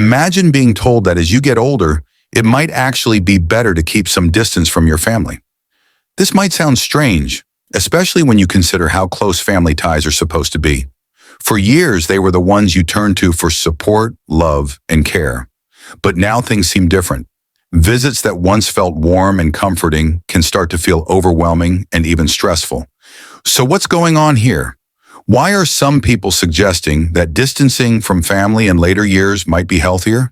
Imagine being told that as you get older, it might actually be better to keep some distance from your family. This might sound strange, especially when you consider how close family ties are supposed to be. For years, they were the ones you turned to for support, love, and care. But now things seem different. Visits that once felt warm and comforting can start to feel overwhelming and even stressful. So what's going on here? Why are some people suggesting that distancing from family in later years might be healthier?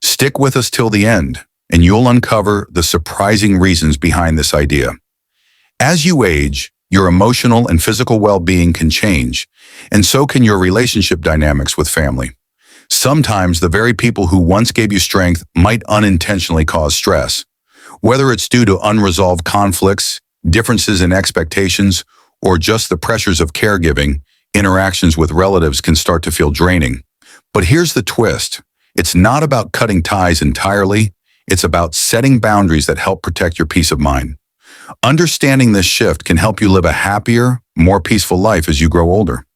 Stick with us till the end, and you'll uncover the surprising reasons behind this idea. As you age, your emotional and physical well-being can change, and so can your relationship dynamics with family. Sometimes the very people who once gave you strength might unintentionally cause stress. Whether it's due to unresolved conflicts, differences in expectations, or just the pressures of caregiving, interactions with relatives can start to feel draining. But here's the twist. It's not about cutting ties entirely. It's about setting boundaries that help protect your peace of mind. Understanding this shift can help you live a happier, more peaceful life as you grow older.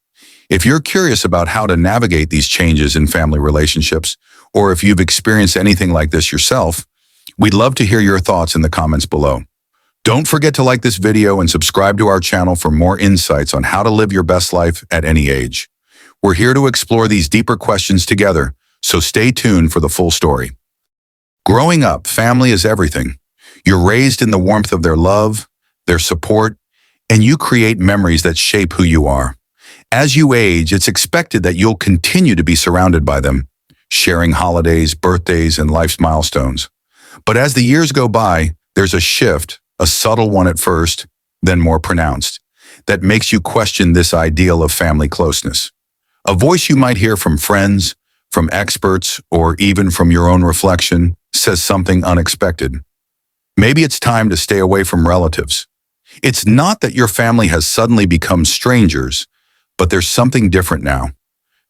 If you're curious about how to navigate these changes in family relationships, or if you've experienced anything like this yourself, we'd love to hear your thoughts in the comments below. Don't forget to like this video and subscribe to our channel for more insights on how to live your best life at any age. We're here to explore these deeper questions together, so stay tuned for the full story. Growing up, family is everything. You're raised in the warmth of their love, their support, and you create memories that shape who you are. As you age, it's expected that you'll continue to be surrounded by them, sharing holidays, birthdays, and life's milestones. But as the years go by, there's a shift, a subtle one at first, then more pronounced, that makes you question this ideal of family closeness. A voice you might hear from friends, from experts, or even from your own reflection says something unexpected. Maybe it's time to stay away from relatives. It's not that your family has suddenly become strangers, but there's something different now.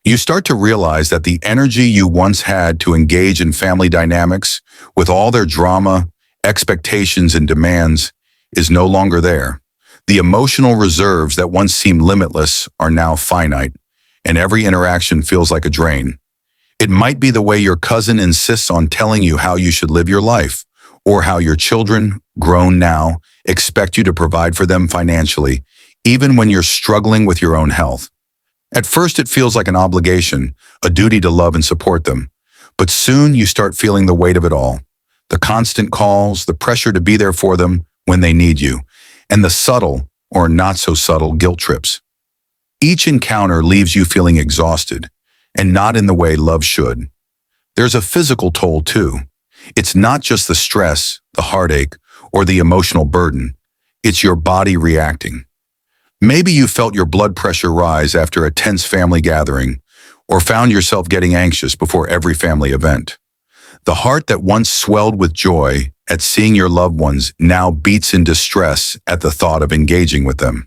You start to realize that the energy you once had to engage in family dynamics, with all their drama, expectations, and demands, is no longer there. The emotional reserves that once seemed limitless are now finite, and every interaction feels like a drain. It might be the way your cousin insists on telling you how you should live your life, or how your children, grown now, expect you to provide for them financially, even when you're struggling with your own health. At first, it feels like an obligation, a duty to love and support them. But soon you start feeling the weight of it all. The constant calls, the pressure to be there for them when they need you, and the subtle, or not so subtle, guilt trips. Each encounter leaves you feeling exhausted, and not in the way love should. There's a physical toll too. It's not just the stress, the heartache, or the emotional burden. It's your body reacting. Maybe you felt your blood pressure rise after a tense family gathering, or found yourself getting anxious before every family event. The heart that once swelled with joy at seeing your loved ones now beats in distress at the thought of engaging with them.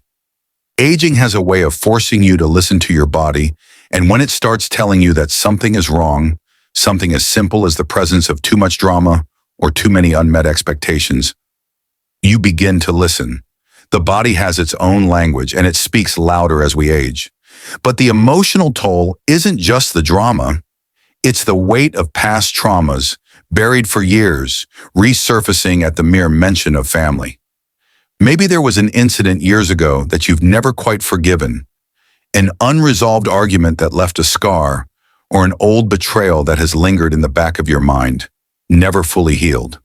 Aging has a way of forcing you to listen to your body, and when it starts telling you that something is wrong, something as simple as the presence of too much drama or too many unmet expectations, you begin to listen. The body has its own language, and it speaks louder as we age. But the emotional toll isn't just the drama. It's the weight of past traumas, buried for years, resurfacing at the mere mention of family. Maybe there was an incident years ago that you've never quite forgiven, an unresolved argument that left a scar, or an old betrayal that has lingered in the back of your mind, never fully healed.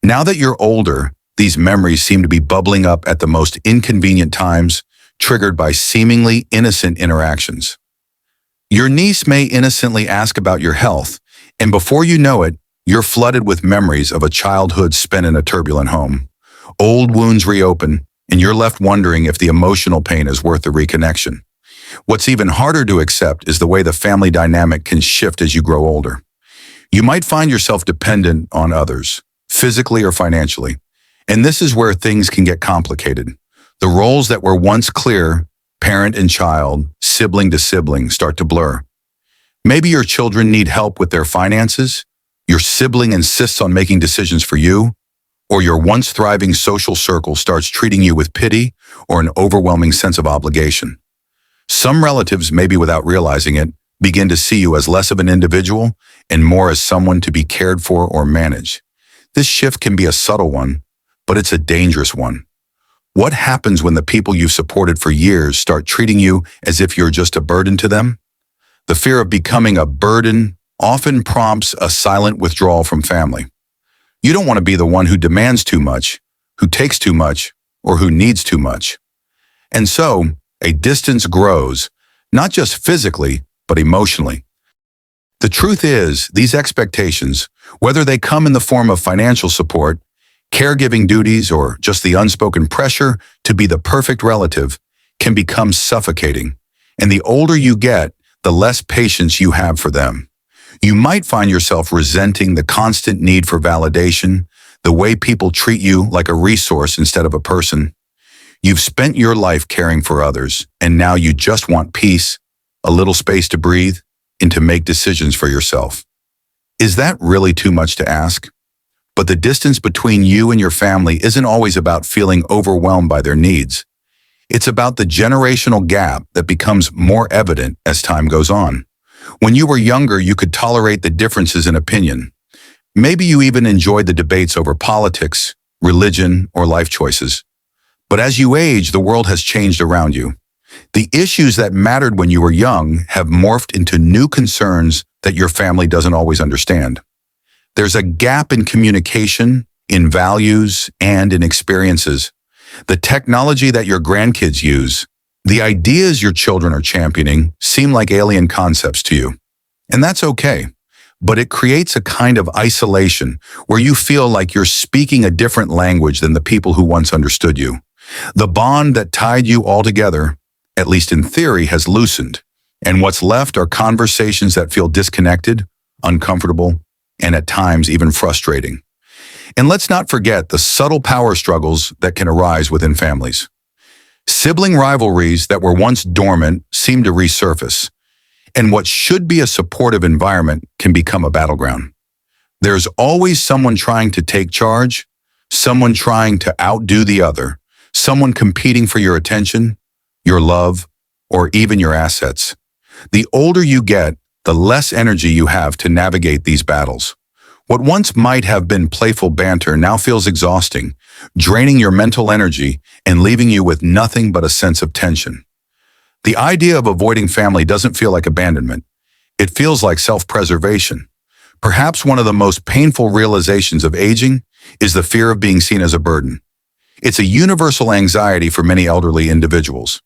Now that you're older, these memories seem to be bubbling up at the most inconvenient times, triggered by seemingly innocent interactions. Your niece may innocently ask about your health, and before you know it, you're flooded with memories of a childhood spent in a turbulent home. Old wounds reopen, and you're left wondering if the emotional pain is worth the reconnection. What's even harder to accept is the way the family dynamic can shift as you grow older. You might find yourself dependent on others, physically or financially. And this is where things can get complicated. The roles that were once clear, parent and child, sibling to sibling, start to blur. Maybe your children need help with their finances, your sibling insists on making decisions for you, or your once thriving social circle starts treating you with pity or an overwhelming sense of obligation. Some relatives, maybe without realizing it, begin to see you as less of an individual and more as someone to be cared for or managed. This shift can be a subtle one, but it's a dangerous one. What happens when the people you've supported for years start treating you as if you're just a burden to them? The fear of becoming a burden often prompts a silent withdrawal from family. You don't want to be the one who demands too much, who takes too much, or who needs too much. And so, a distance grows, not just physically, but emotionally. The truth is, these expectations, whether they come in the form of financial support, caregiving duties, or just the unspoken pressure to be the perfect relative, can become suffocating. And the older you get, the less patience you have for them. You might find yourself resenting the constant need for validation, the way people treat you like a resource instead of a person. You've spent your life caring for others, and now you just want peace, a little space to breathe, and to make decisions for yourself. Is that really too much to ask? But the distance between you and your family isn't always about feeling overwhelmed by their needs. It's about the generational gap that becomes more evident as time goes on. When you were younger, you could tolerate the differences in opinion. Maybe you even enjoyed the debates over politics, religion, or life choices. But as you age, the world has changed around you. The issues that mattered when you were young have morphed into new concerns that your family doesn't always understand. There's a gap in communication, in values, and in experiences. The technology that your grandkids use, the ideas your children are championing, seem like alien concepts to you. And that's okay. But it creates a kind of isolation where you feel like you're speaking a different language than the people who once understood you. The bond that tied you all together, at least in theory, has loosened. And what's left are conversations that feel disconnected, uncomfortable, and at times even frustrating. And let's not forget the subtle power struggles that can arise within families. Sibling rivalries that were once dormant seem to resurface, and what should be a supportive environment can become a battleground. There's always someone trying to take charge, someone trying to outdo the other, someone competing for your attention, your love, or even your assets. The older you get, the less energy you have to navigate these battles. What once might have been playful banter now feels exhausting, draining your mental energy and leaving you with nothing but a sense of tension. The idea of avoiding family doesn't feel like abandonment. It feels like self-preservation. Perhaps one of the most painful realizations of aging is the fear of being seen as a burden. It's a universal anxiety for many elderly individuals.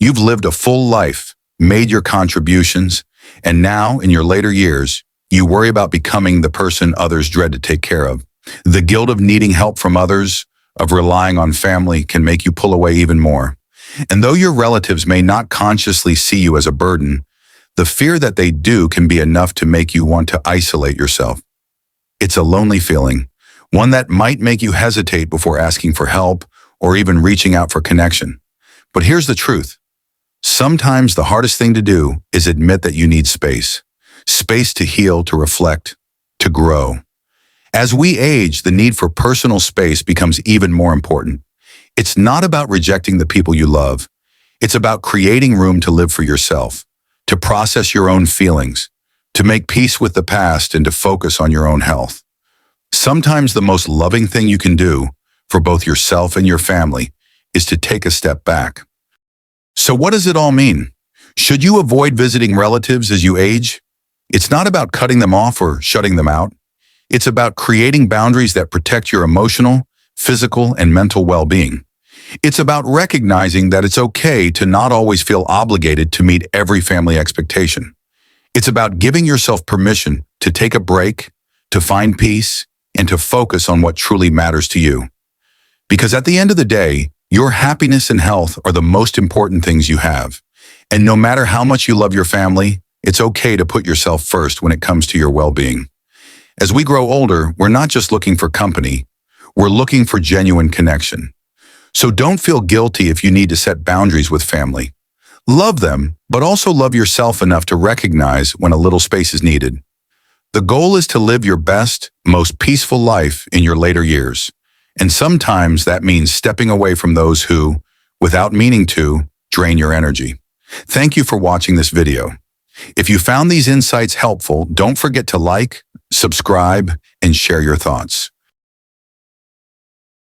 You've lived a full life, made your contributions, and now, in your later years, you worry about becoming the person others dread to take care of. The guilt of needing help from others, of relying on family, can make you pull away even more. And though your relatives may not consciously see you as a burden, the fear that they do can be enough to make you want to isolate yourself. It's a lonely feeling, one that might make you hesitate before asking for help or even reaching out for connection. But here's the truth. Sometimes the hardest thing to do is admit that you need space. Space to heal, to reflect, to grow. As we age, the need for personal space becomes even more important. It's not about rejecting the people you love. It's about creating room to live for yourself, to process your own feelings, to make peace with the past, and to focus on your own health. Sometimes the most loving thing you can do for both yourself and your family is to take a step back. So what does it all mean? Should you avoid visiting relatives as you age? It's not about cutting them off or shutting them out. It's about creating boundaries that protect your emotional, physical, and mental well-being. It's about recognizing that it's okay to not always feel obligated to meet every family expectation. It's about giving yourself permission to take a break, to find peace, and to focus on what truly matters to you. Because at the end of the day, your happiness and health are the most important things you have. And no matter how much you love your family, it's okay to put yourself first when it comes to your well-being. As we grow older, we're not just looking for company, we're looking for genuine connection. So don't feel guilty if you need to set boundaries with family. Love them, but also love yourself enough to recognize when a little space is needed. The goal is to live your best, most peaceful life in your later years. And sometimes that means stepping away from those who, without meaning to, drain your energy. Thank you for watching this video. If you found these insights helpful, don't forget to like, subscribe, and share your thoughts.